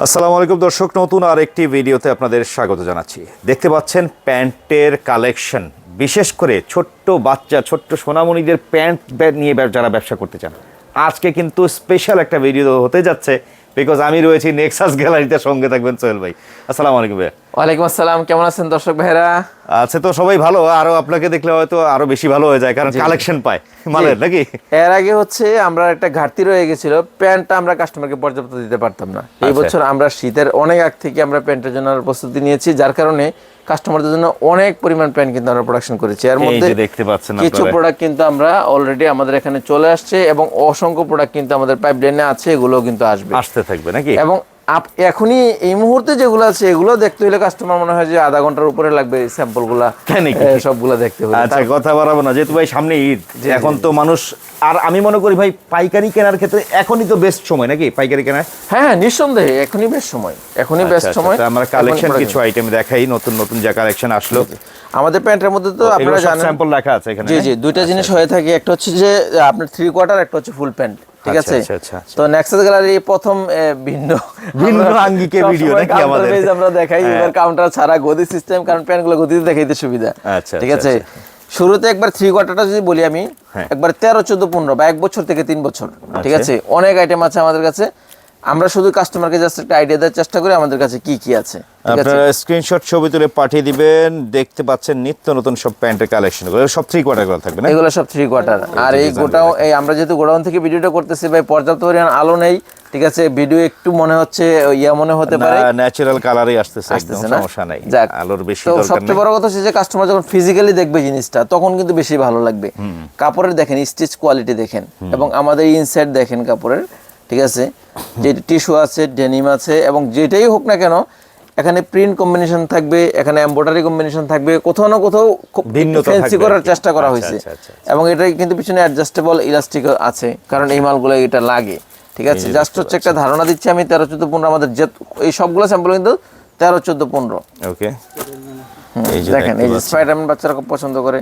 আসসালামু আলাইকুম দর্শক, নতুন আরেকটি ভিডিওতে আপনাদের স্বাগত জানাচ্ছি। দেখতে পাচ্ছেন প্যান্টের কালেকশন, বিশেষ করে ছোট্ট বাচ্চা ছোট্ট সোনামণিদের প্যান্ট নিয়ে যারা ব্যবসা করতে চান, আজকে কিন্তু স্পেশাল একটা ভিডিও হতে যাচ্ছে। বিকজ আমি রয়েছি নেক্সাস গ্যালারিতে, সঙ্গে থাকবেন সোহেল ভাই। আসসালামু আলাইকুম ভাই। ওয়ালাইকুম আসসালাম, কেমন আছেন দর্শক ভাইরা? আছে তো সবাই ভালো, আরো আপনাকে দেখলে হয়তো আরো বেশি ভালো হয়ে যায়, কারণ কালেকশন পায় মালের নাকি। এর আগে হচ্ছে আমরা একটা ঘাটতি রয়ে গেছিল, প্যান্টটা আমরা কাস্টমারকে পর্যাপ্ত দিতে পারতাম না। এই বছর আমরা শীতের অনেক আগ থেকে আমরা প্যান্টের জন্য প্রস্তুতি নিয়েছি, যার কারণে কাস্টমারদের জন্য অনেক পরিমাণ প্যান্ট কিন্তু আমরা প্রোডাকশন করেছি। এর মধ্যে দেখতে পাচ্ছেন কিছু প্রোডাক্ট কিন্তু আমরা অলরেডি আমাদের এখানে চলে আসছে, এবং অসংখ্য প্রোডাক্ট কিন্তু আমাদের পাইপলাইনে আছে, এগুলো কিন্তু আসতে থাকবে নাকি। এবং এখনই এই মুহূর্তে যেগুলো আছে এগুলো দেখতে হলে কাস্টমার মনে হয় যে আধা ঘন্টার উপরে লাগবে স্যাম্পল গুলা সবগুলো দেখতে হলে। আচ্ছা, কথা বাড়াবো না, যেহেতু ভাই সামনে ঈদ, এখন তো মানুষ, আর আমি মনে করি ভাই পাইকারি কেনার ক্ষেত্রে এখনই তো বেস্ট সময় নাকি পাইকারি কেনার। হ্যাঁ নিঃসন্দেহে এখনই বেস্ট সময়, এখনই বেস্ট সময়। আমরা কালেকশন কিছু আইটেম দেখাই, নতুন নতুন যা কালেকশন আসলো আমাদের প্যান্টের মধ্যে। তো আপনারা জানেন স্যাম্পল লেখা আছে এখানে। জি জি, দুইটা জিনিস হয়ে থাকে, একটা হচ্ছে যে আপনার 3/4, একটা হচ্ছে ফুল প্যান্ট, ঠিক আছে। তো নেক্সাস গ্যালারি প্রথম ভিন্ন আঙ্গিকে ভিডিও নাকি আমাদের আমরা দেখাই, এবার কাউন্টার ছাড়া গদি সিস্টেম, কারণ প্যান্টগুলো গদিতে দেখাইতে সুবিধা। ঠিক আছে, শুরুতে একবার 3/4টা যদি বলি আমি, একবার 13, 14, 15 বা 1 বছর থেকে 3 বছর, ঠিক আছে। অনেক আইটেম আছে আমাদের কাছে, আমরা শুধু কাস্টমারকে জাস্ট একটা আইডিয়া দেওয়ার চেষ্টা করি আমাদের কাছে কি কি আছে। আপনারা স্ক্রিনশট ছবি তুলে পাঠিয়ে দিবেন। দেখতে পাচ্ছেন নিত্য নতুন সব প্যান্টের কালেকশন, এগুলো সব 3/4 গুলো থাকবে না, এগুলো সব 3/4। আর এই গোটাও এই আমরা যেহেতু গোডাউন থেকে ভিডিওটা করতেছি ভাই, পর্যাপ্ত পরিমাণ আলো নেই, ঠিক আছে। ভিডিও একটু মনে হচ্ছে মনে হতে পারে ন্যাচারাল কালারই আসতেছে, একদম সমস্যা নাই, আলোর বেশি দরকার নেই। সবচেয়ে বড় কথা হচ্ছে যে কাস্টমার যখন ফিজিক্যালি দেখবে জিনিসটা, তখন কিন্তু বেশি ভালো লাগবে। কাপড়ের দেখেন, স্টিচ কোয়ালিটি দেখেন, এবং আমাদের ইনসাইড দেখেন কাপড়ের, ঠিক আছে। যে টিস্যু আছে, ডেনিম আছে, এবং যেটাই হোক না কেন এখানে প্রিন্ট কম্বিনেশন থাকবে, এখানে এমব্রয়ডারি কম্বিনেশন থাকবে, কোথাও না কোথাও ফ্যান্সি করার চেষ্টা করা হয়েছে। এবং এটা কিন্তু পিছনে অ্যাডজাস্টেবল ইলাস্টিক আছে, কারণ এই মালগুলো এটা লাগে, ঠিক আছে। জাস্ট হচ্ছে একটা ধারণা দিচ্ছি আমি, 13, 14, 15 আমাদের যে এই সবগুলো স্যাম্পল কিন্তু 13, 14, 15। ওকে, দেখেন এই যে স্পাইডারম্যান বাচ্চারা খুব পছন্দ করে,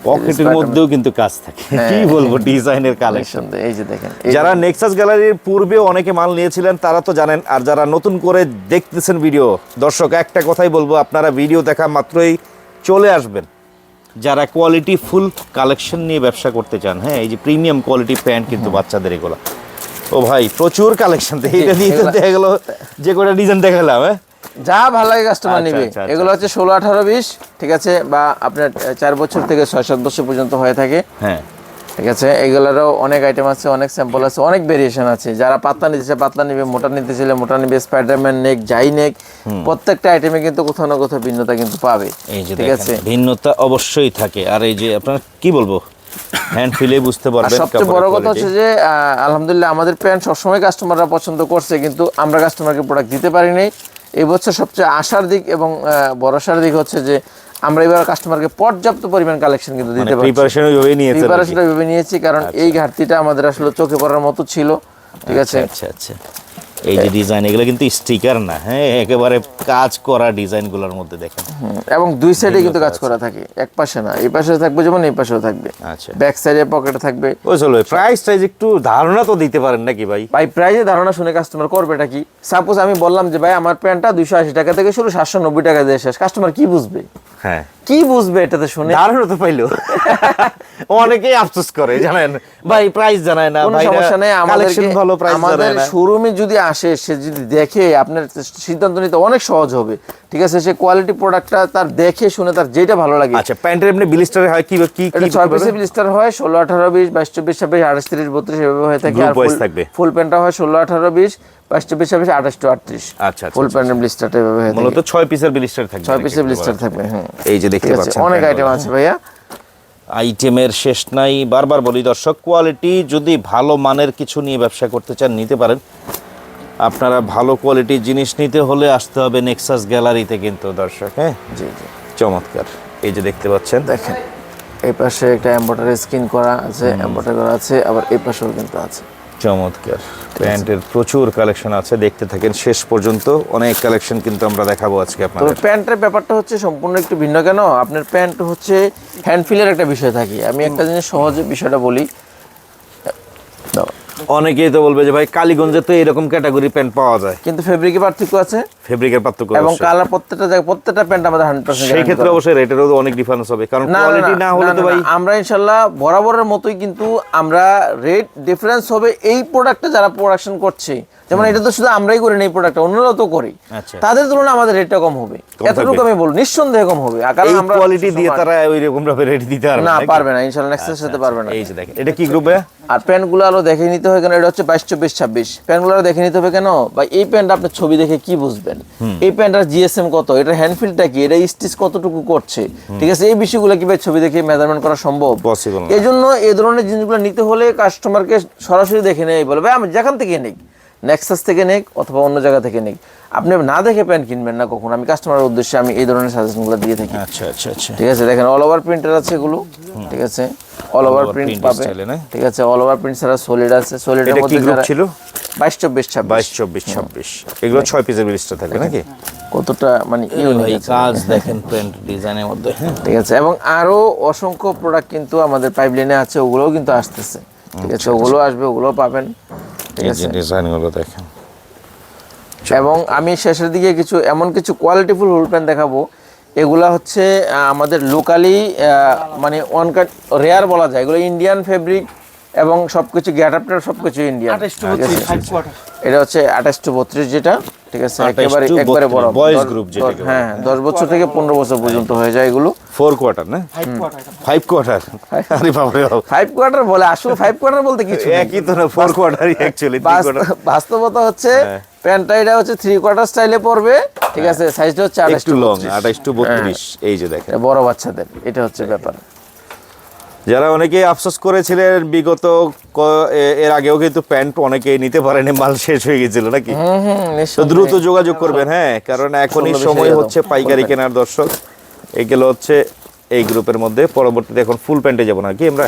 পকেটের মধ্যেও কিন্তু কাজ থাকে, কি বলবো ডিজাইনের কালেকশন। এই যে দেখেন, যারা নেক্সাস গ্যালারির পূর্বেও অনেকে মাল নিয়েছিলেন তারা তো জানেন, আর যারা নতুন করে দেখতেছেন ভিডিও, দর্শক একটা কথাই বলবো, আপনারা ভিডিও দেখা মাত্রই চলে আসবেন যারা কোয়ালিটি ফুল কালেকশন নিয়ে ব্যবসা করতে চান। হ্যাঁ, এই যে প্রিমিয়াম কোয়ালিটি প্যান্ট কিন্তু বাচ্চাদের এগুলো, ও ভাই প্রচুর কালেকশন। এইটা দিয়ে তো দেখা গেল যে কটা ডিজাইন দেখালাম, হ্যাঁ যা ভালো লাগে কাস্টমার নিবে। এগুলো হচ্ছে 16, 18, 20, ঠিক আছে, বা আপনার 4 বছর থেকে 6, 7 বছর পর্যন্ত হয়ে থাকে। হ্যাঁ, ঠিক আছে। এগুলোরও অনেক আইটেম আছে, অনেক স্যাম্পল আছে, অনেক ভেরিয়েশন আছে। যারা পাতলা নিতে চায় পাতলা নিবে, মোটা নিতে চাইলে মোটা নিবে, স্পাইডারম্যান নেক, যাই নেক, প্রত্যেকটা আইটেমে কিন্তু কোথাও না কোথাও ভিন্নতা কিন্তু পাবে। ঠিক আছে, ভিন্নতা অবশ্যই থাকে। আর এই যে আপনার কি বলবো, হ্যান্ড ফিলে বুঝতে পারবেন। সবচেয়ে বড় কথা হচ্ছে যে আলহামদুলিল্লাহ আমাদের প্যান্ট সবসময় কাস্টমাররা পছন্দ করছে, কিন্তু আমরা কাস্টমারকে প্রোডাক্ট দিতে পারি নাই। এই বছর সবচেয়ে আশার দিক এবং ভরসার দিক হচ্ছে যে আমরা এবার কাস্টমারকে পর্যাপ্ত পরিমাণ কালেকশন কিন্তু দিতে পারছি। প্রিপারেশন ওইভাবে নিয়েছি, কারণ এই ঘাটতিটা আমাদের আসলে চোখে পড়ার মতো ছিল, ঠিক আছে। আচ্ছা আচ্ছা, এই যে ডিজাইন, এগুলো কিন্তু স্টিকার না, হ্যাঁ একেবারে কাজ করা ডিজাইনগুলোর মধ্যে দেখেন, এবং দুই সাইডে কিন্তু কাজ করা থাকে, এক পাশে না, এই পাশে থাকবে যেমন এই পাশেও থাকবে। আচ্ছা, ব্যাক সাইডে পকেটে থাকবে। ওই চলো প্রাইস একটু ধারণা তো দিতে পারেন নাকি ভাই? ভাই প্রাইসে ধারণা শুনে কাস্টমার করবেটা কি? সাপোজ আমি বললাম যে ভাই আমার প্যান্টটা 280 টাকা থেকে শুরু, 790 টাকা দিয়ে শেষ, কাস্টমার কি বুঝবে? হ্যাঁ, কি বুঝবে এটাতে শুনে? ধারণা তো পাইলো। অনেকেই আফসোস করে জানেন ভাই, প্রাইস জানায় না। কোনো সমস্যা নেই, আমাদের শোরুমে যদি আসে, সে যদি দেখে, আপনার সিদ্ধান্ত নিতে অনেক সহজ হবে, ঠিক আছে। সে কোয়ালিটি প্রোডাক্টটা তার দেখে শুনে তার যেটা ভালো লাগে। আচ্ছা, প্যান্টের এমনি ব্লিস্টার হয় কি কি? এটা 6 পিসের ব্লিস্টার হয়, 16, 18, 20, 22, 24, 26, 28, 30, 32 এভাবে হয়ে থাকে। আর ফুল প্যান্টটা হয় 16, 18, 20, 22, 24, 26, 28 to 38। আচ্ছা, ফুল প্যান্টের ব্লিস্টারটা এভাবে হয়ে থাকে। মূলত 6 পিসের ব্লিস্টার থাকবে, 6 পিসের ব্লিস্টার থাকবে। হ্যাঁ, এই যে দেখতে পাচ্ছেন অনেক আইটেম আছে ভাইয়া, আইটেমের শেষ নাই। বারবার বলি দর্শক, কোয়ালিটি যদি ভালো মানের কিছু নিয়ে ব্যবসা করতে চান নিতে পারেন। আপনারা ভালো কোয়ালিটির জিনিস নিতে হলে আসতে হবে নেক্সাস গ্যালারিতে কিন্তু দর্শক। হ্যাঁ জি জি, চমৎকার। এই যে দেখতে পাচ্ছেন, দেখেন এই পাশে একটা এমব্রয়ডারি স্কিন করা আছে, এমব্রয়ডারি করা আছে, আবার এই পাশেও কিন্তু আছে। চমৎকার প্যান্টের প্রচুর কালেকশন আছে, দেখতে থাকেন শেষ পর্যন্ত। অনেক কালেকশন কিন্তু আমরা দেখাবো আজকে আপনাদের। তো প্যান্টের ব্যাপারটা হচ্ছে সম্পূর্ণ একটু ভিন্ন। কেন? আপনার প্যান্ট হচ্ছে হ্যান্ড ফিলের একটা বিষয় থাকে। আমি একটা জিনিস সহজে বিষয়টা বলি, অনেকেই তো বলবে যে ভাই কালীগঞ্জে তো এরকম ক্যাটাগরি প্যান্ট পাওয়া যায়, কিন্তু ফেব্রিকে পার্থক্য আছে ফেব্রিকের পার্থক্য এবং অবশ্যই। কালার প্রত্যেকটা জায়গায় প্রত্যেকটা প্যান্ট আমাদের 100% সেই ক্ষেত্রে অবশ্যই রেটেরও অনেক ডিফারেন্স হবে, কারণ কোয়ালিটি না হলে তো ভাই আমরা ইনশাল্লাহ বরাবরের মতোই কিন্তু আমরা রেট ডিফারেন্স হবে এই প্রোডাক্টটা যারা প্রোডাকশন করছে, যেমন এটা তো শুধু আমরাই করি না এই প্রোডাক্টটা, অন্যরাও তো করি, আচ্ছা। তাদের তুলনায় আমাদের রেটটা কম হবে, এতটুকু আমি বলবো, নিঃসন্দেহে কম হবে। কারণ এই আমরা কোয়ালিটি দিয়ে তারা ওই রকম ভাবে রেট দিতে পারবে না, নাকি? পারবে না ইনশাল্লাহ, নেক্সাসের সাথে পারবে না। এই যে দেখেন, এটা কি গ্রুপে? আর প্যান্টগুলো আরো দেখে নিতে হবে কেন, এটা হচ্ছে 22, 24, 26 প্যান্টগুলো আরো দেখে নিতে হবে কেন বা এই প্যান্ট আপনি ছবি দেখে কি বুঝবেন, এই প্যান্টটার জিএসএম কত, এটা হ্যান্ডফিলটা কি, এটা স্টিচ কতটুকু করছে, ঠিক আছে, এই বিষয়গুলো কি ভাই ছবি দেখে মেজারমেন্ট করা সম্ভব? পসিবল না। এই জন্য এই ধরনের জিনিসগুলো নিতে হলে কাস্টমারকে সরাসরি দেখে নেই, বলে ভাই আমি যেখান থেকে নেই, নেক্সাস থেকে নেই অথবা অন্য জায়গা থেকে নেই, আপনি না দেখে প্যান্ট কিনবেন না কখন। আমি কাস্টমারের উদ্দেশ্যে আমি এই ধরনের সাজেশনগুলো দিয়ে থাকি। আচ্ছা আচ্ছা আচ্ছা। ঠিক আছে, দেখেন অল ওভার প্রিন্টার আছে এগুলো, ঠিক আছে, অল ওভার প্রিন্ট print পাবে, style এ না? ঠিক আছে, অল ওভার প্রিন্ট ছাড়া সলিড আছে, সলিডের এটা কি মধ্যে গ্রুপ যারা ছিল? 22, 24, 26 22, 24, 26 এগুলো 6 পিসের লিস্টে থাকবে নাকি? কতটা মানে ইউনিক আছে, কাজ দেখেন প্রিন্ট ডিজাইনের মধ্যে, হ্যাঁ ঠিক আছে। এবং আরো অসংখ্য প্রোডাক্ট কিন্তু আমাদের পাইপলাইনে আছে, ওগুলোও কিন্তু আসতেছে, ঠিক আছে, ওগুলো আসবে, ওগুলো পাবেন, ঠিক এই আছে। যে ডিজাইনগুলো দেখেন। এবং আমি শেষের দিকে কিছু এমন কিছু কোয়ালিটিফুল হুল প্যান্ট দেখাবো, এগুলা হচ্ছে আমাদের লোকালি মানে রেয়ার বলা যায়, এগুলো ইন্ডিয়ান ফেব্রিক এবং সবকিছু গ্যাটাপটার সবকিছু ইন্ডিয়ান। এটা হচ্ছে 28 to 32 যেটা, ঠিক আছে, 28 একেবারে to একবারে 32 বড় boys group যেটাকে বলে। হ্যাঁ 10 বছর থেকে 15 বছর পর্যন্ত হয়ে যায় এগুলো। 4 কোয়ার্টার না? 5 কোয়ার্টার। আরে বাবা রে বাবা। 5 কোয়ার্টার বলে, আসলে 5 কোয়ার্টার বলতে কিছু নেই। একই তো না, 4 কোয়ার্টারই অ্যাকচুয়ালি 3 কোয়ার্টার। বাস্তবতা হচ্ছে প্যান্টটা এটা হচ্ছে 3 কোয়ার্টার স্টাইলে পড়বে, ঠিক আছে, সাইজটা হচ্ছে 28 একটু to লং, 32 28 to 32 এই যে দেখেন। এটা বড় বাচ্চাদের, এটা হচ্ছে ব্যাপার। যারা অনেকে আফসোস করেছিলেন বিগত এর আগেও কিন্তু প্যান্ট অনেকে নিতে পারেনি, মাল শেষ হয়ে গেছিল নাকি? তো দ্রুত যোগাযোগ করবেন, হ্যাঁ, কারণ এখনই সময় হচ্ছে পাইকারি কেনার দর্শক। এগুলো হচ্ছে এই গ্রুপের মধ্যে, পরবর্তীতে এখন ফুল প্যান্টে যাবো নাকি আমরা?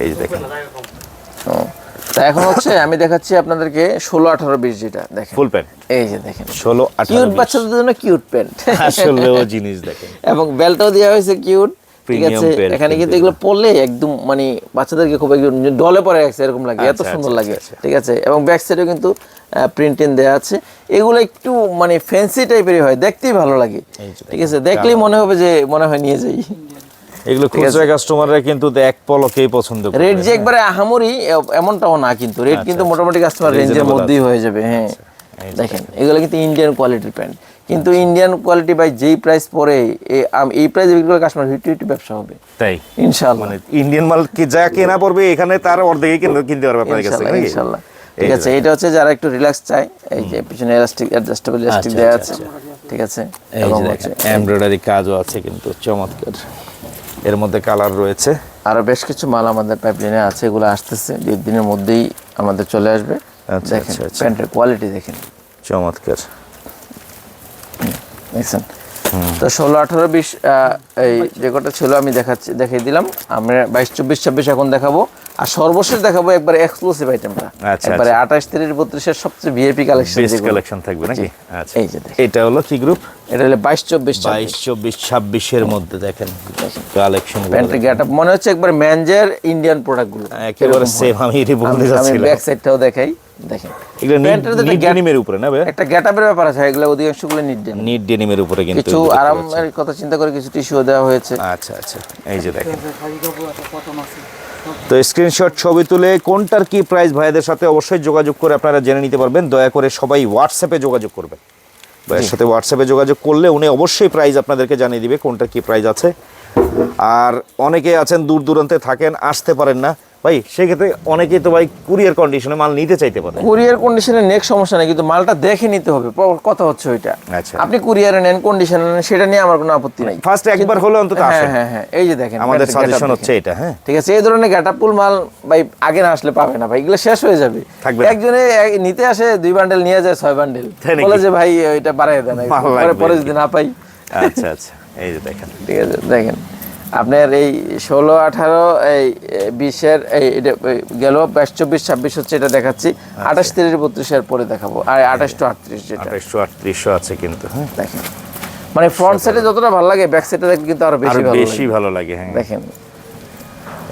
এই যে দেখেন তা এখন হচ্ছে আমি দেখাচ্ছি আপনাদেরকে 16, 18, 20 যেটা দেখেন ফুল প্যান্ট, এই যে দেখেন 16, 18, কিউট 20 বাচ্চাদের জন্য কিউট প্যান্ট, আসলেও জিনিস দেখেন। এবং বেল্টও দেওয়া হয়েছে কিউট, ঠিক Premium আছে। belt এখানে কিন্তু কিন্তু এগুলো পরলে একদম মানে বাচ্চাদেরকে খুব একদম ডলে পরে রাখছে এরকম লাগে, এত আচ্ছা, সুন্দর আচ্ছা, লাগে, আচ্ছা। ঠিক আছে। এবং ব্যাক সাইডেও কিন্তু প্রিন্টিং দেওয়া আছে, এগুলো একটু মানে ফ্যান্সি টাইপেরই হয়, দেখতেই ভালো লাগে, ঠিক আছে, দেখলেই মনে হবে যে মনে হয় নিয়ে যাই। এগুলো খুচরা কাস্টমাররা কিন্তু এক পলকেই পছন্দ করে। রেট যে একবারে আহামরি এমনটাও না, কিন্তু রেট কিন্তু মোটামুটি কাস্টমার রেঞ্জের Reasonable মধ্যেই হয়ে যাবে, হ্যাঁ। দেখেন এগুলো কিন্তু ইন্ডিয়ান কোয়ালিটির প্যান্ট, কিন্তু ইন্ডিয়ান কোয়ালিটি বাই যেই প্রাইস পরে এই প্রাইসে বিক্রি করে কাস্টমার হিট ব্যবসা হবে তাই ইনশাআল্লাহ, মানে ইন্ডিয়ান মাল কি যা কেনা পড়বে এখানে তার অর্ধেকই কিনতে পারবে আপনার কাছে নাকি? ইনশাআল্লাহ। ঠিক আছে, এটা হচ্ছে যারা একটু রিল্যাক্স চায়, এই যে পিছনে এলাস্টিক অ্যাডজাস্টেবল ইলাস্টিক আচ্ছা, দেওয়া আচ্ছা, আছে, ঠিক আছে। এই এবং যে হচ্ছে দেখেন এমব্রয়ডারি কাজও আছে কিন্তু চমৎকার, এর মধ্যে কালার রয়েছে। আরো বেশ কিছু মাল আমাদের পাইপলাইনে আছে, এগুলো আসতেছে 2 দিনের মধ্যেই আমাদের চলে আসবে। আচ্ছা, দেখেন আচ্ছা, আচ্ছা। প্যান্টের কোয়ালিটি দেখেন, চমৎকার। দেখছেন। তো 16, 18, 20 এই যে কটা ছিল আমি দেখিয়ে দিলাম। আমরা 22, 24, 26 এখন দেখাবো, আর সর্বশেষ দেখাবো একবার এক্সক্লুসিভ আইটেমটা, আচ্ছা, একবারে 28, 30, 32 এর সবচেয়ে ভিআইপি কালেকশন বেস্ট যেগুলো। কালেকশন থাকবে নাকি? আচ্ছা, এই যে দেখেন, এটা হলো কি গ্রুপ? এটা হলো 22, 24, 26 22, 24, 26 এর মধ্যে দেখেন কালেকশন প্যান্টের গেটআপ মনে হচ্ছে একবার ম্যানজের ইন্ডিয়ান প্রোডাক্টগুলো একেবারে সেম, আমি এটি বলতে আমি যাচ্ছিলাম। ব্যাক সাইডটাও দেখাই, দেখেন এগুলো প্যান্টের নিট ডেনিমের উপরে না ভাই? একটা গেটআপের ব্যাপার আছে, এগুলো অধিকাংশগুলো নিট ডেনিম, নিট ডেনিমের উপরে কিন্তু কিছু এগুলো দেখতে আরামের কথা চিন্তা করে কিছু টিস্যু দেওয়া হয়েছে। আচ্ছা আচ্ছা, এই যে দেখেন। তো স্ক্রিনশট ছবি তুলে কোনটার কি প্রাইস ভাইদের সাথে অবশ্যই যোগাযোগ করে আপনারা জেনে নিতে পারবেন। দয়া করে সবাই হোয়াটসঅ্যাপে যোগাযোগ করবেন, ভাইয়ের সাথে হোয়াটসঅ্যাপে যোগাযোগ করলে উনি অবশ্যই প্রাইস আপনাদেরকে জানিয়ে দিবে কোনটার কি প্রাইস আছে। আর অনেকে আছেন দূর দূরান্তে থাকেন, আসতে পারেন না ভাই, সেক্ষেত্রে অনেকেই তো ভাই কুরিয়ার কন্ডিশনে মাল নিতে চাইতে পারে। কুরিয়ার কন্ডিশনে নেক্সট সমস্যা নেই, কিন্তু মালটা দেখে নিতে হবে, কথা হচ্ছে ওইটা। আচ্ছা, আপনি কুরিয়ারে নেন, কন্ডিশনে নেন, সেটা নিয়ে আমার কোনো আপত্তি নাই। ফার্স্ট একবার হলে অন্তত হ্যাঁ আসেন। হ্যাঁ হ্যাঁ, এই যে দেখেন আমাদের প্যান্টের সাজেশন getup হচ্ছে দেখেন। এটা, হ্যাঁ ঠিক আছে, এই ধরনের গেটআপুল মাল ভাই আগে না আসলে পাবে না ভাই, এগুলো শেষ হয়ে যাবে। থাকবে না। একজনে নিতে আসে 2 বান্ডেল নিয়ে যায় 6 বান্ডেল, তাই নাকি? বলে যে ভাই এটা বাড়াই দেন, মাল পরে লাগবে পরে আর কি। যদি না পাই। আচ্ছা আচ্ছা, এই যে দেখেন। ঠিক আছে, দেখেন আপনার এই 16, 18, এই 20 এর এই গেল 22, 24, 26 হচ্ছে এটা দেখাচ্ছি। 28, 30, 32 এর পরে দেখাবো, আর 28 to 38 যেটা 2800 আছে কিন্তু, হ্যাঁ দেখেন। মানে ফ্রন্ট সাইডে যতটা ভালো লাগে ব্যাক সাইডে দেখলে কিন্তু আরো আরো বেশি ভালো বেশি লাগে। ভালো লাগে, হ্যাঁ। দেখেন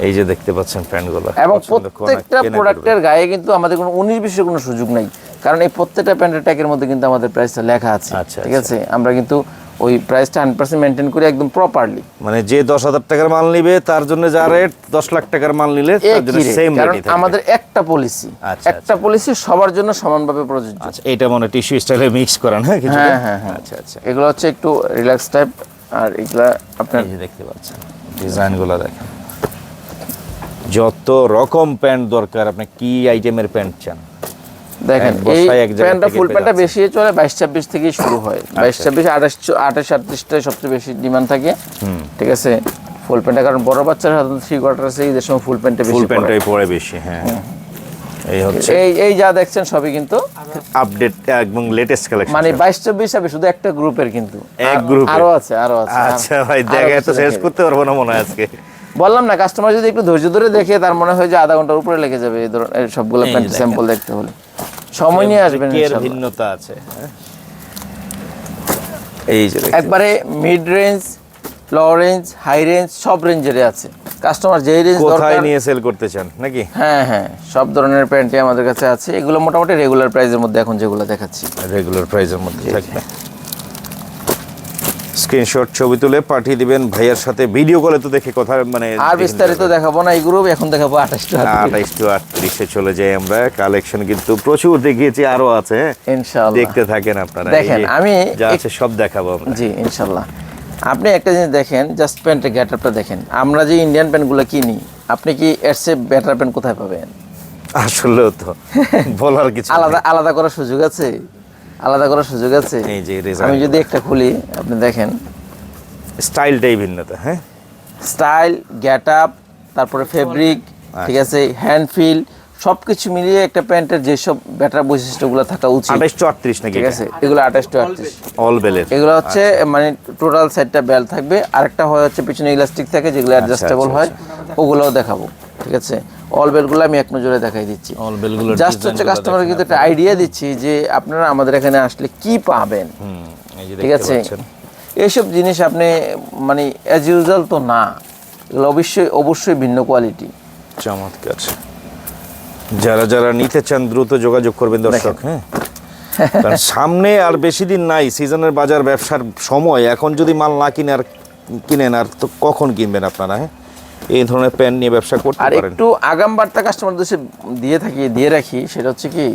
এই যে দেখতে পাচ্ছেন প্যান্টগুলো, এবং পছন্দ কোন প্রত্যেকটা কেনা প্রোডাক্টের গায়ে কিন্তু আমাদের কোনো 19-20 কোনো সুযোগ নাই, কারণ এই প্রত্যেকটা প্যান্টের ট্যাগের মধ্যে কিন্তু আমাদের প্রাইসটা লেখা আছে। আচ্ছা, ঠিক আছে, আমরা কিন্তু ওই প্রাইসটা 100% মেনটেন করি একদম প্রপারলি। মানে যে 10,000 টাকার মাল নিবে তার জন্য যা রেট, 10 লাখ টাকার মাল নিলে তার জন্য সেম কারণ রেটই থাকবে। আমাদের একটা পলিসি, আচ্ছা, একটা পলিসি সবার জন্য সমানভাবে প্রযোজ্য। আচ্ছা, এটা মনে টিস্যু স্টাইলে মিক্স করেন, হ্যাঁ কিছু? হ্যাঁ। আচ্ছা আচ্ছা, এগুলো হচ্ছে একটু রিল্যাক্স টাইপ, আর এগুলা আপনার এই যে দেখতে পাচ্ছেন ডিজাইনগুলো দেখেন, যত রকম প্যান্ট দরকার, আপনি কি আইটেমের প্যান্ট চান দেখেন। এক এই বস্তায় এক জায়গা প্যান্টটা থেকে ফুল পেয়ে প্যান্টটা যাচ্ছে। বেশি চলে 22-26 থেকেই শুরু হয়, 22-26, 28-38টাই সবচেয়ে বেশি ডিমান্ড থাকে। ঠিক আছে, ফুল প্যান্টটা, কারণ বড় বাচ্চারা সাধারণত 3/4 আছে, এই সময় ফুল প্যান্টটা ফুল বেশি পরে। প্যান্টটাই পরে বেশি, হ্যাঁ। এই হচ্ছে এই যা দেখছেন সবই কিন্তু আপডেট এবং লেটেস্ট কালেকশন। মানে 22-24 হবে শুধু একটা গ্রুপের, কিন্তু এক গ্রুপে আরো আছে। আচ্ছা ভাই, আরো দেখা কিছু তো শেষ দেখে। করতে পারবো না মনে হয় আজকে। বললাম না, কাস্টমার যদি একটু ধৈর্য ধরে দেখে, তার মনে হয় যে আধা ঘন্টার উপরে লেগে যাবে এই ধরনের সবগুলো এই প্যান্ট দেখেন। স্যাম্পল দেখতে হলে। সময় নিয়ে আসবেন এর ইনশাআল্লাহ। ভিন্নতা আছে, হ্যাঁ। এই যে দেখতে একবারে mid range, low range, high range, সব রেঞ্জেরই আছে। কাস্টমার যেই রেঞ্জ কোথায় দরকার, নিয়ে সেল করতে চান নাকি? হ্যাঁ, সব ধরনের প্যান্টই আমাদের কাছে আছে। এগুলো মোটামুটি রেগুলার প্রাইসের মধ্যে এখন যেগুলো দেখাচ্ছি। রেগুলার প্রাইসের মধ্যে থাকবে। স্ক্রিনশট ছবি তুলে পাঠিয়ে দিবেন ভাইয়ার সাথে, ভিডিও কলে তো দেখে কথা মানে আর বিস্তারিত দেখাবো না এই গ্রুপ, এখন দেখাবো 28টা। 28 টু 38 চলে যাই আমরা। কালেকশন কিন্তু প্রচুর দেখিয়েছি, আরো আছে, হ্যাঁ। ইনশাআল্লাহ দেখতে থাকেন আপনারা। দেখেন, এই যে আমি যা আছে সব দেখাবো আমরা। জি ইনশাআল্লাহ। আপনি একটা জিনিস দেখেন, জাস্ট প্যান্টের গেটআপটা দেখেন। আমরা যে ইন্ডিয়ান প্যান্টগুলো কিনি, আপনি কি এর চেয়ে বেটার প্যান্ট কোথায় পাবেন? আসলে তো বলার কিছু আলাদা আলাদা করার সুযোগ আছে, আলাদা করার সুযোগ আছে। এই যে রেজাল্ট, আমি যদি একটা খুলি, আপনি দেখেন স্টাইলটাই ভিন্নতা, হ্যাঁ। স্টাইল, গেটআপ, তারপরে ফেব্রিক, ঠিক আছে, হ্যান্ড ফিল, সবকিছু মিলিয়ে একটা প্যান্টের যেসব বেটার বৈশিষ্ট্যগুলো থাকা উচিত। 28 টু 38 নাকি? ঠিক আছে, এগুলো 28 to 38। অল বেলের। এগুলো হচ্ছে মানে টোটাল সেটটা বেল্ট থাকবে, আরেকটা হয় হচ্ছে পিছনে ইলাস্টিক থাকে যেগুলো অ্যাডজাস্টেবল হয়, ওগুলোও দেখাবো। ঠিক আছে, অল বেলগুলো আমি এক নজরে দেখাই দিচ্ছি। অল বেলগুলো জাস্ট হচ্ছে কাস্টমারকে কিন্তু একটা আইডিয়া দিচ্ছি যে আপনারা আমাদের এখানে আসলে কি পাবেন। এই যে ঠিক দেখতে আছে, পাচ্ছেন, এইসব জিনিস আপনি মানে অ্যাজ ইউজুয়াল তো না, এগুলো অবশ্যই ভিন্ন কোয়ালিটি। চমৎকার। যারা যারা নিতে চান দ্রুত যোগাযোগ করবেন দর্শক, হ্যাঁ। কারণ সামনে আর বেশি দিন নাই, সিজনের বাজার, ব্যবসার সময়। এখন যদি মাল না কিনেন আর তো কখন কিনবেন আপনারা, হ্যাঁ। এই ধরনের প্যান্ট নিয়ে ব্যবসা করতে আর পারেন। একটু আগাম বার্তা কাস্টমারদের দিয়ে রাখি, সেটা হচ্ছে কি,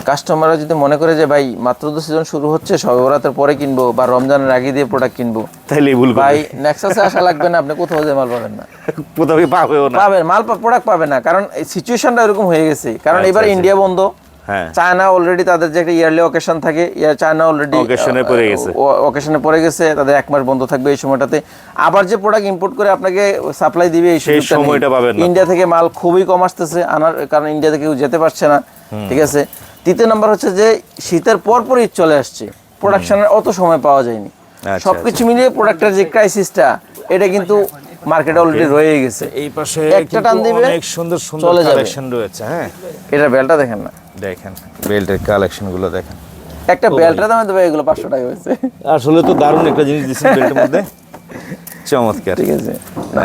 কাস্টমাররা যদি মনে করে যে ভাই মাত্র তো সিজন শুরু হচ্ছে, শবে বরাতের পরে কিনবো বা রমজানের আগে দিয়ে প্রোডাক্ট কিনবো, তাইলে ভুল ভাই করবে, নেক্সাসে আসা লাগবে না, আপনি কোথাও যে মাল পাবেন না। কোথাও পাবেও না, প্রোডাক্ট পাবেন না, কারণ এই সিচুয়েশনটা এরকম হয়ে গেছে। কারণ আচ্ছা, এবার আচ্ছা। ইন্ডিয়া বন্ধ, হ্যাঁ। চায়না অলরেডি তাদের যে একটা ইয়ারলি অকেশন থাকে, চায়না অলরেডি Occasion-এ পড়ে গেছে। অকেশনে পড়ে গেছে, তাদের 1 মাস বন্ধ থাকবে এই সময়টাতে। আবার যে প্রোডাক্ট ইম্পোর্ট করে আপনাকে সাপ্লাই দিবে, এই সেই সুযোগটা নেই। সময়টা পাবেন না। ইন্ডিয়া থেকে মাল খুবই কম আসতেছে আনার, কারণ ইন্ডিয়া থেকে কেউ যেতে পারছে না। ঠিক আছে, তৃতীয় নাম্বার হচ্ছে যে শীতের পরপরই ঈদ চলে আসছে, প্রোডাকশনের অত সময় পাওয়া যায়নি। আচ্ছা, সবকিছু মিলিয়ে প্রোডাক্টের যে ক্রাইসিসটা, এটা কিন্তু মার্কেটে অলরেডি রয়ে গেছে। এই পাশে একটা টান দিবে, অনেক সুন্দর সুন্দর চলে যাবে। কালেকশন রয়েছে, হ্যাঁ। এটা বেলটা দেখেন না, দেখেন বেল্টের কালেকশন গুলো দেখেন, একটা বেল্টের দামে দেবে এগুলো 500 টাকা হয়েছে। আসলে তো দারুণ একটা জিনিস দিচ্ছেন বেল্টের মধ্যে, চমৎকার। ঠিক আছে,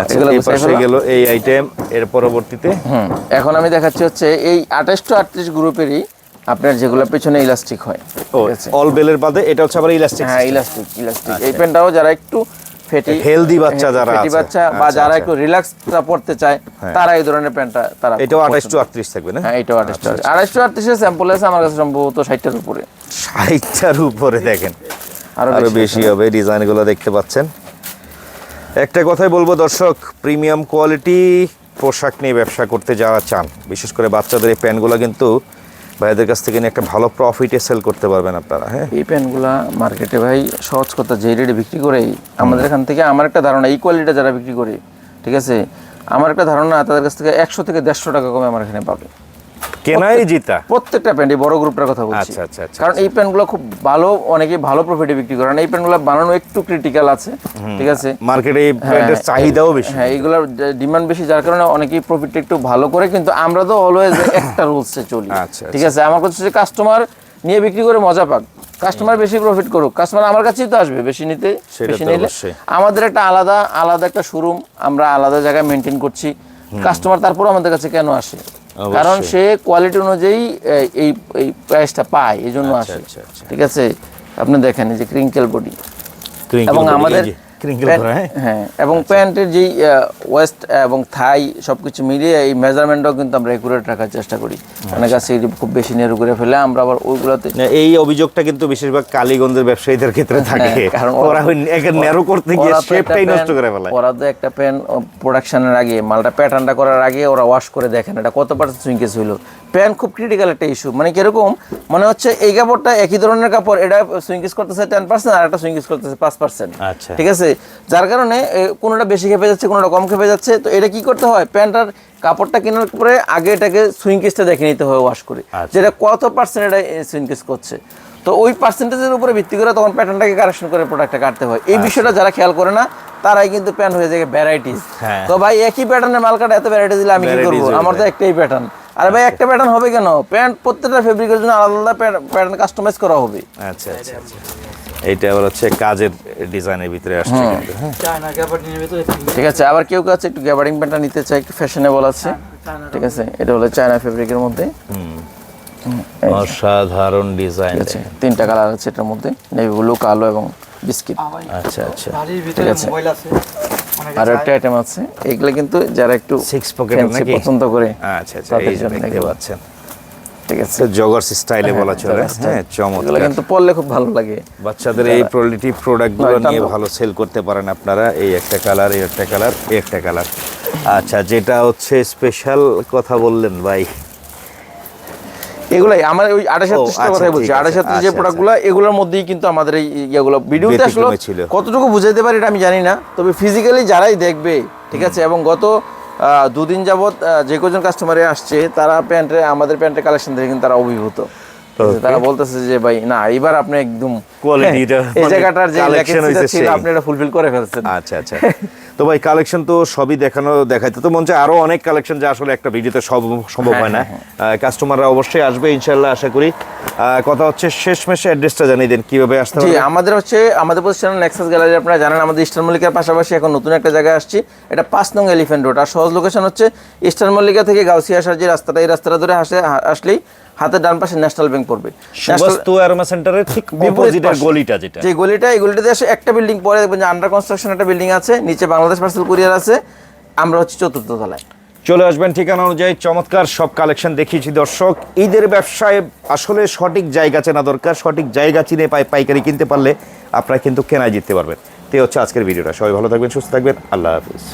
আচ্ছা, এগুলো এই গুছাই পাশে ফেলো। গেল এই আইটেম। এর পরবর্তীতে এখন আমি দেখাচ্ছি হচ্ছে এই 28 to 38 গ্রুপেরই আপনার যেগুলো পেছনে ইলাস্টিক হয়। ও ঠিক আছে, অল বেলের বাদে এটা হচ্ছে আবার ইলাস্টিক। হ্যাঁ ইলাস্টিক। এই প্যান্টটাও যারা একটু ফেটি হেলদি বাচ্চা যারা ফেটি আছে, বাচ্চা বা আচ্ছা, যারা আচ্ছা। একটু রিল্যাক্সটা পড়তে চায়, তারা এই ধরনের প্যান্টটা তারা এটাও খুব 28 টু পছন্দ। 38 থাকবে না? হ্যাঁ এটাও 28 to 38 এর স্যাম্পল আছে আমার কাছে সম্ভবত 60টার উপরে, 60টার উপরে। দেখেন আরো আরো বেশি বেশি হবে, ডিজাইনগুলো দেখতে পাচ্ছেন। একটা কথাই বলবো দর্শক, প্রিমিয়াম কোয়ালিটি পোশাক নিয়ে ব্যবসা করতে যারা চান, বিশেষ করে বাচ্চাদের এই প্যান্টগুলো কিন্তু ভাইদের কাছ থেকে নিয়ে একটা ভালো প্রফিটে সেল করতে পারবেন আপনারা, হ্যাঁ। এই প্যান্টগুলা মার্কেটে ভাই সহজ কথা যে রেটে বিক্রি করে, আমাদের এখান থেকে আমার একটা ধারণা, এই কোয়ালিটিটা যারা বিক্রি করে, ঠিক আছে, আমার একটা ধারণা তাদের কাছ থেকে 100 থেকে 150 টাকা কমে আমার এখানে পাবে কেনাই জিতা। প্রত্যেকটা প্যান্ট, এই বড় গ্রুপটার কথা বলছি। আচ্ছা, আচ্ছা, আচ্ছা, কারণ এই প্যান্টগুলো খুব ভালো, অনেকেই ভালো প্রফিটে বিক্রি করে। কারণ এই প্যান্টগুলো বানানো একটু ক্রিটিক্যাল আছে, ঠিক আছে, মার্কেটে এই প্যান্টের চাহিদাও বেশি। হ্যাঁ এইগুলোর ডিমান্ড বেশি, যার কারণে অনেকেই প্রফিটটা একটু ভালো করে, কিন্তু আমরা তো অলওয়েজ একটা রুলসে চলি। আচ্ছা, ঠিক আছে, আমার কাছে কাস্টমার নিয়ে বিক্রি করে মজা পাক, কাস্টমার বেশি প্রফিট করুক, কাস্টমার আমার কাছেই তো আসবে বেশি নিতে, সেটা বেশি তো নিলে। অবশ্যই। আমাদের একটা আলাদা একটা শোরুম, আমরা আলাদা জায়গায় মেনটেন করছি, কাস্টমার তারপর আমাদের কাছে কেন আসে? কারণ সে কোয়ালিটি অনুযায়ী এই এই প্রাইসটা পায়, এই জন্য আসে। ঠিক আছে, আপনি দেখেন এই যে ক্রিঙ্কেল বডি, এবং আমাদের হ্যাঁ, এবং প্যান্টের যেই ওয়েস্ট এবং থাই সবকিছু মিলিয়ে এই মেজারমেন্টটাও কিন্তু আমরা একুরেট রাখার চেষ্টা করি। অনেক কাছে খুব বেশি নেরু করে ফেলে, আমরা আবার ওইগুলোতে এই অভিযোগটা কিন্তু বেশিরভাগ কালীগঞ্জের ব্যবসায়ীদের ক্ষেত্রে থাকে, কারণ ওরা নেরো করতে গিয়ে শেপটাই নষ্ট করে ফেলায়। ওরা তো একটা প্যান্ট প্রোডাকশনের আগে, মালটা প্যাটার্নটা করার আগে ওরা ওয়াশ করে দেখেন এটা কত পার্সেন্ট সুইংকেস হইলো। প্যান্ট খুব ক্রিটিক্যাল একটা ইস্যু, মানে কিরকম মনে হচ্ছে এই কাপড়টা একই ধরনের কাপড়, এটা সুইংকেস করতেছে 10% আর একটা সুইংকেস করতেছে 5%। ঠিক আছে, যার কারণে কোনোটা বেশি খেপে যাচ্ছে, কোনোটা কম খেপে যাচ্ছে। তো এটা কি করতে হয়, প্যান্টার কাপড়টা কেনার পরে আগে এটাকে সুইংকেসটা দেখে নিতে হয় ওয়াশ করে, যেটা কত পার্সেন্ট এটা সুইংকেস করছে। তো ওই পার্সেন্টেজের উপরে ভিত্তি করে তখন প্যাটার্নটাকে কারেকশন করে প্রোডাক্টটা কাটতে হয়। এই বিষয়টা যারা খেয়াল করে না তারাই কিন্তু প্যান্ট হয়ে যায় ভ্যারাইটিস। তো ভাই একই প্যাটার্নের মাল কাটা এত ভ্যারাইটি দিলে আমি কি করবো? আমার তো একটাই প্যাটার্ন। আরে ভাই একটা প্যাটার্ন হবে কেন? প্যান্ট প্রত্যেকটা ফেব্রিকের জন্য আলাদা আলাদা প্যাটার্ন কাস্টমাইজ করা হবে। আচ্ছা আচ্ছা আচ্ছা, এইটা আবার হচ্ছে কাজের ডিজাইনের ভিতরে আসছে কিন্তু। হ্যাঁ, ঠিক আছে, আবার কেউ কাছে একটু গ্যাবার্ডিং প্যান্টটা নিতে চাই, একটু ফ্যাশনেবল আছে। ঠিক আছে, এটা হলো চায়না ফেব্রিকের মধ্যে, অসাধারণ ডিজাইন আছে। 3টা কালার আছে এটার মধ্যে, নেভি ব্লু, কালো এবং বিস্কিট। আচ্ছা আচ্ছা, ঠিক আছে, আর একটা আইটেম আছে, এগুলো কিন্তু যারা একটু 6 পকেট নাকি পছন্দ করে। আচ্ছা আচ্ছা, এই যে দেখতে পাচ্ছেন, ঠিক আছে, জগার্স স্টাইলে বলা চলে। হ্যাঁ, চমৎকার, এগুলো কিন্তু পরলে খুব ভালো লাগে। বাচ্চাদের এই কোয়ালিটি প্রোডাক্টগুলো নিয়ে ভালো সেল করতে পারেন আপনারা। এই একটা কালার, এই একটা কালার, এই একটা কালার। আচ্ছা, যেটা হচ্ছে স্পেশাল কথা বললেন ভাই, এগুলাই আমার ওই 28 কথাই বলছি। 28 যে প্রোডাক্টগুলো, এগুলোর মধ্যেই কিন্তু আমাদের এই ইয়েগুলো ভিডিওতে আসলে কতটুকু বুঝাইতে পারি এটা আমি জানি না, তবে ফিজিক্যালি যারাই দেখবে, ঠিক আছে, এবং গত 2 দিন যাবত যে কজন কাস্টমারে আসছে তারা আমাদের প্যান্টের কালেকশন দেখে কিন্তু তারা অভিভূত। তারা বলতেছে যে ভাই না, এবার আপনি একদম কোয়ালিটিটা, এই জায়গাটার যে কালেকশন ছিল আপনি এটা ফুলফিল করে ফেলছেন। আচ্ছা আচ্ছা, তো ভাই কালেকশন তো সবই দেখাইতে তো মন চায়, আরো অনেক কালেকশন যা আসলে একটা ভিডিওতে সব সম্ভব হয় না। কাস্টমাররা অবশ্যই আসবে ইনশাআল্লাহ, আশা করি। কথা হচ্ছে শেষমেশে অ্যাড্রেসটা জানিয়ে দেন কিভাবে আসতে হবে। জি, আমাদের প্রতিষ্ঠান নেক্সাস গ্যালারি, আপনারা জানেন আমাদের ইস্টার্ন মল্লিকার পাশাপাশি এখন নতুন একটা জায়গায় আসছি, এটা 5 নং এলিফ্যান্ট রোড। আর সহজ লোকেশন হচ্ছে ইস্টার্ন মল্লিকা থেকে গাউসিয়া আসার যে রাস্তাটা, এই রাস্তাটা ধরে আসলেই হাতের ডান পাশে ন্যাশনাল ব্যাংক পড়বে। সুবাস্তু অ্যারোমা সেন্টারের ঠিক অপোজিটের গলিটা, যেটা যে গলিটা, এই গলিটাতে এসে একটা বিল্ডিং পরে দেখবেন যে আন্ডার কনস্ট্রাকশন একটা বিল্ডিং আছে, নিচে বাংলাদেশ পার্সেল কুরিয়ার আছে, আমরা হচ্ছে 4র্থ তলায়। চলে আসবেন ঠিকানা অনুযায়ী। চমৎকার সব কালেকশন দেখিয়েছি দর্শক। ঈদের ব্যবসায় আসলে সঠিক জায়গা চেনা দরকার, সঠিক জায়গা চিনে পাইকারি কিনতে পারলে আপনারা কিন্তু কেনায় জিততে পারবেন। তো হচ্ছে আজকের ভিডিওটা। সবাই ভালো থাকবেন, সুস্থ থাকবেন, আল্লাহ হাফিজ।